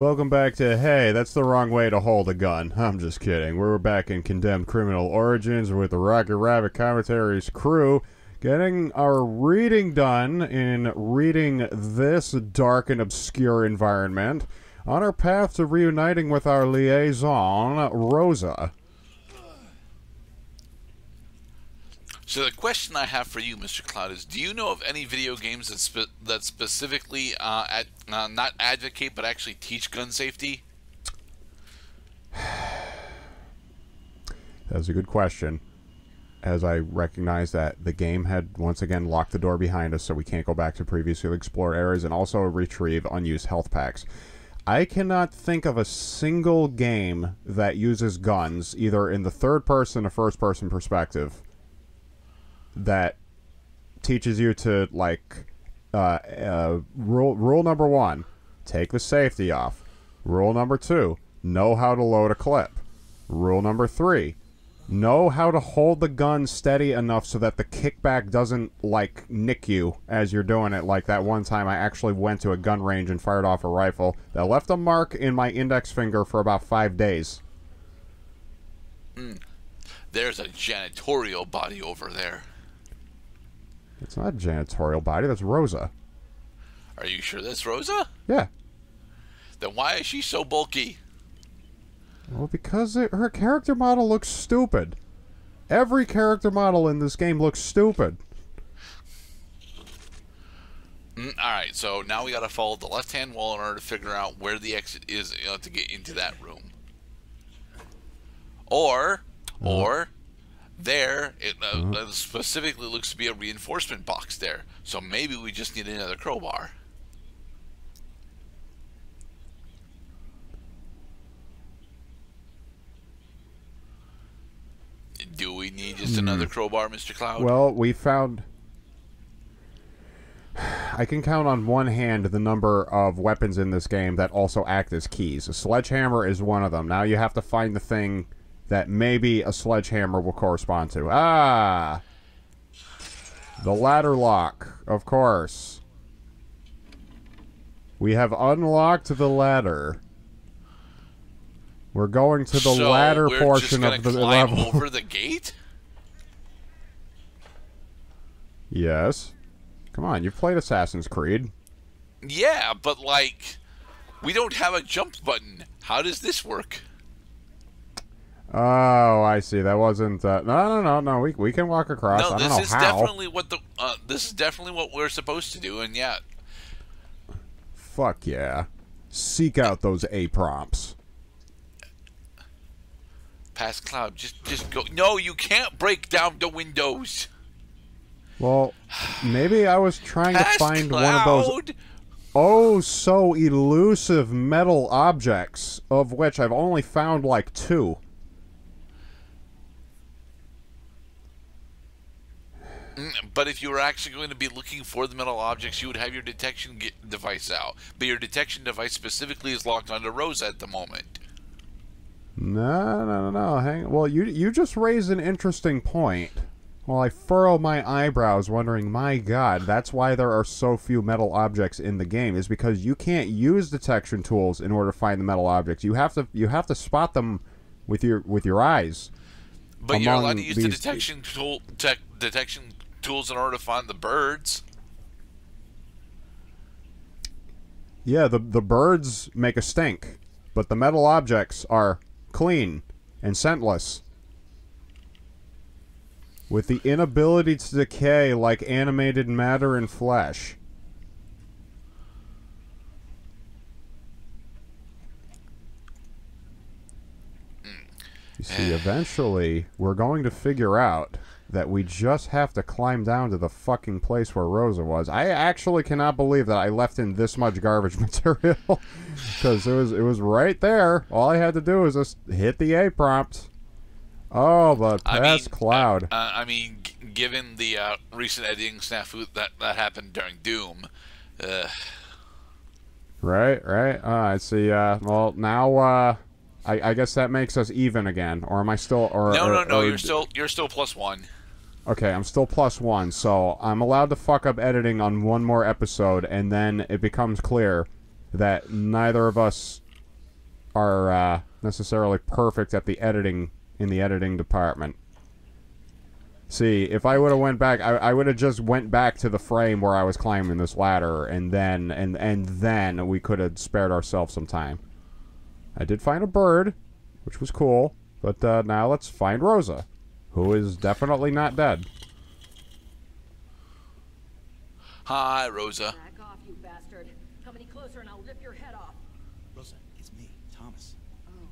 Welcome back to Hey, that's the wrong way to hold a gun. I'm just kidding. We're back in Condemned Criminal Origins with the Rocket Rabbit Commentaries crew, getting our reading done in reading this dark and obscure environment on our path to reuniting with our liaison, Rosa. So the question I have for you, Mr. Cloud, is: do you know of any video games that specifically not advocate but actually teach gun safety? That's a good question, as I recognize that the game had once again locked the door behind us, so we can't go back to previously explored areas and also retrieve unused health packs. I cannot think of a single game that uses guns, either in the third-person or first-person perspective, that teaches you to, like, rule number 1, take the safety off. Rule number 2, know how to load a clip. Rule number 3, know how to hold the gun steady enough so that the kickback doesn't, like, nick you as you're doing it. Like that one time I actually went to a gun range and fired off a rifle that left a mark in my index finger for about 5 days. There's a janitorial body over there. It's not a janitorial body, that's Rosa. Are you sure that's Rosa? Yeah. Then why is she so bulky? Well, because her character model looks stupid. Every character model in this game looks stupid. Alright, so now we gotta follow the left-hand wall in order to figure out where the exit is to get into that room. Or there, it specifically looks to be a reinforcement box there. So maybe we just need another crowbar. Do we need just another crowbar, Mr. Cloud? Well, we found... I can count on one hand the number of weapons in this game that also act as keys. A sledgehammer is one of them. Now you have to find the thing that maybe a sledgehammer will correspond to. Ah! The ladder lock, of course. We have unlocked the ladder. We're going to the ladder portion of the level. Climb over the gate? Yes. Come on, you've played Assassin's Creed. Yeah, but like, we don't have a jump button. How does this work? Oh, I see. That wasn't. No. We can walk across. No, I don't know this is how. definitely what the. This is definitely what we're supposed to do, and yeah. Fuck yeah! Seek out those A prompts. Past Cloud, just go. No, you can't break down the windows. Well, maybe I was trying to find Cloud. One of those oh so elusive metal objects, of which I've only found like 2. But if you were actually going to be looking for the metal objects, you would have your detection device out. But your detection device specifically is locked onto Rosa at the moment. No. Hang. Well, you just raised an interesting point. While I furrow my eyebrows, wondering, my God, that's why there are so few metal objects in the game. Is because you can't use detection tools in order to find the metal objects. You have to spot them with your eyes. But you're allowed to use the detection tools in order to find the birds. Yeah, the birds make a stink, but the metal objects are clean and scentless, with the inability to decay like animated matter and flesh. You see, eventually, we're going to figure out that we just have to climb down to the fucking place where Rosa was. I actually cannot believe that I left in this much garbage material, because it was right there. All I had to do was just hit the A prompt. Oh, but past Cloud. I mean, given the recent editing snafu that happened during Doom. Right. I see. Well, now I guess that makes us even again, or am I still? No. You're still +1. Okay, I'm still +1, so I'm allowed to fuck up editing on one more episode, and then it becomes clear that neither of us are necessarily perfect at the editing in the editing department. See, if I would have went back, I would have just went back to the frame where I was climbing this ladder, and then we could have spared ourselves some time. I did find a bird, which was cool, but now let's find Rosa, who is definitely not dead. Hi, Rosa. Back off, you bastard. Come any closer and I'll rip your head off. Rosa, it's me, Thomas. Oh.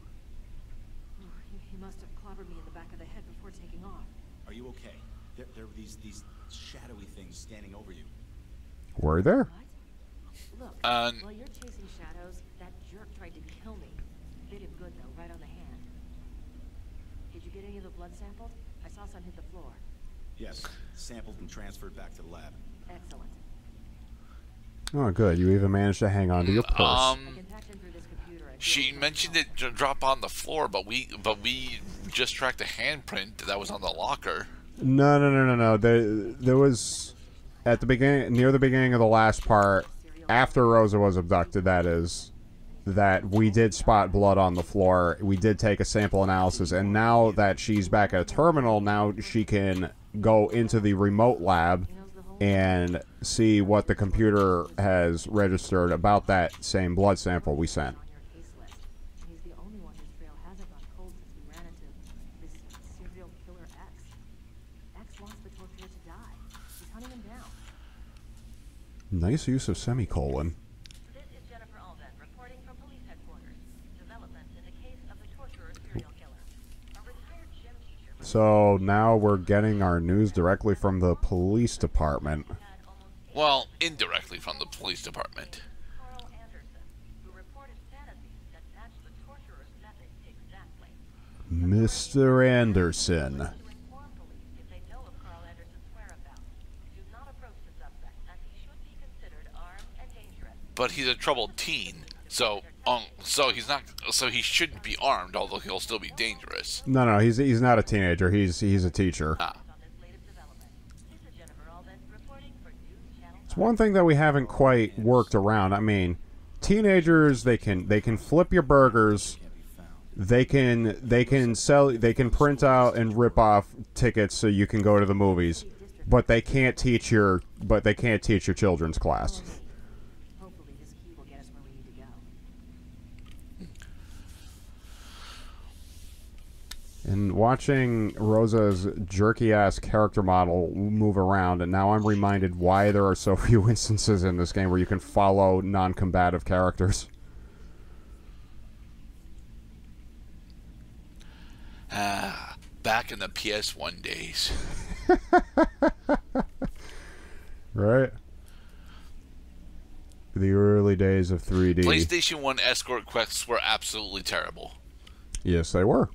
He must have clobbered me in the back of the head before taking off. Are you okay? There were these shadowy things standing over you. Were there? What? Look, while you're chasing shadows, that jerk tried to kill me. Bit him good, though, right on the hand. Did you get any of the blood sampled? I saw some hit the floor. Yes, sampled and transferred back to the lab. Excellent. Oh, good. You even managed to hang on to your purse. I can patch in through this computer. She mentioned it to drop on the floor, but we just tracked a handprint that was on the locker. No. There was at the beginning, near the beginning of the last part, after Rosa was abducted. That we did spot blood on the floor. We did take a sample analysis, and now that she's back at a terminal, now she can go into the remote lab and see what the computer has registered about that same blood sample we sent. He's the only one whose trail hasn't gone cold since we ran into this serial killer X. X wants the torturer to die. He's hunting him down. Nice use of semicolon. This is Jennifer Alden reporting from police headquarters. Developments in the case of the torturer serial killer. A retired gym teacher. So now we're getting our news directly from the police department. Well, indirectly from the police department. Carl Anderson, who reported fantasies that matched the torturer's methods exactly. Mr. Anderson. To inform police if they know of Carl Anderson's whereabouts. Do not approach the suspect, as he should be considered armed and dangerous. But he's a troubled teen, so he's not. So he shouldn't be armed, although he'll still be dangerous. No, he's not a teenager. He's a teacher. Ah. On this latest development, this is Jennifer Alden reporting for News Channel. It's one thing that we haven't quite worked around. I mean, teenagers, they can flip your burgers. They can print out and rip off tickets so you can go to the movies, but they can't teach your children's class. Hopefully this key will get us where we need to go. And watching Rosa's jerky-ass character model move around, and now I'm reminded why there are so few instances in this game where you can follow non-combative characters. Back in the PS1 days. Right? The early days of 3D. PlayStation 1 escort quests were absolutely terrible. Yes, they were.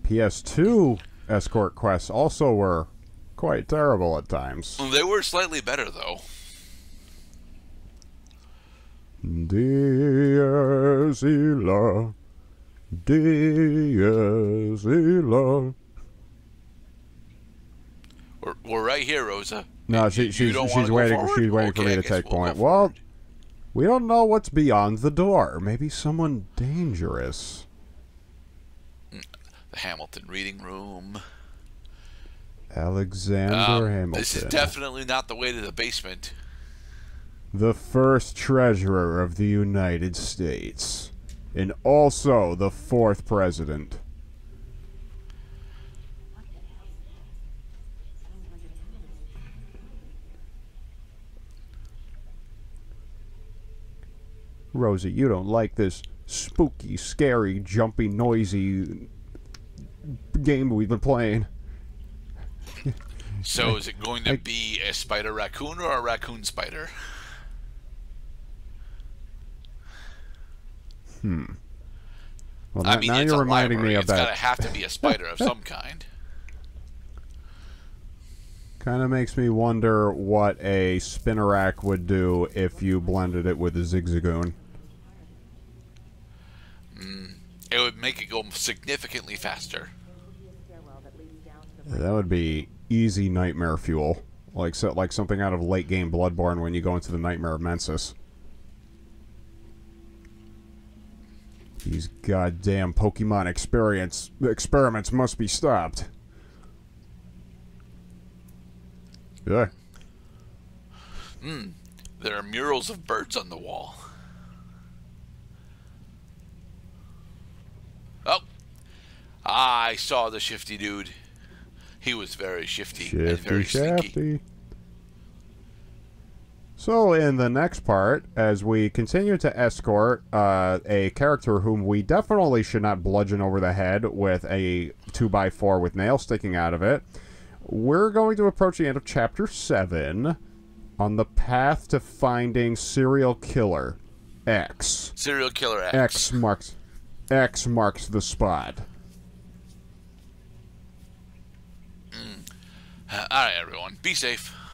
PS2 escort quests also were quite terrible at times. They were slightly better, though. Dies illa, dies illa. We're right here, Rosa. No, You she's don't wanna go waiting. forward? She's waiting Okay, for me I to guess take we'll point. go Well, forward. we don't know what's beyond the door. Maybe someone dangerous. The Hamilton reading room. Alexander Hamilton. This is definitely not the way to the basement. The first treasurer of the United States. And also the fourth president. Rosie, you don't like this spooky, scary, jumpy, noisy game we've been playing. So is it going to be a spider raccoon or a raccoon spider? Well, I mean, now it's you're a reminding me library. of It's got to that. have to be a spider of some kind. Kind of makes me wonder what a spinnerack would do if you blended it with a zigzagoon. It would make it go significantly faster. That would be easy nightmare fuel. Like something out of late game Bloodborne when you go into the Nightmare of Mensis. These goddamn Pokemon experiments must be stopped. Yeah. There are murals of birds on the wall. Oh, I saw the shifty dude. He was very shifty and very sneaky. So in the next part, as we continue to escort a character whom we definitely should not bludgeon over the head with a 2x4 with nails sticking out of it, we're going to approach the end of Chapter 7 on the path to finding Serial Killer X. Serial Killer X. X marks the spot. All right, everyone. Be safe.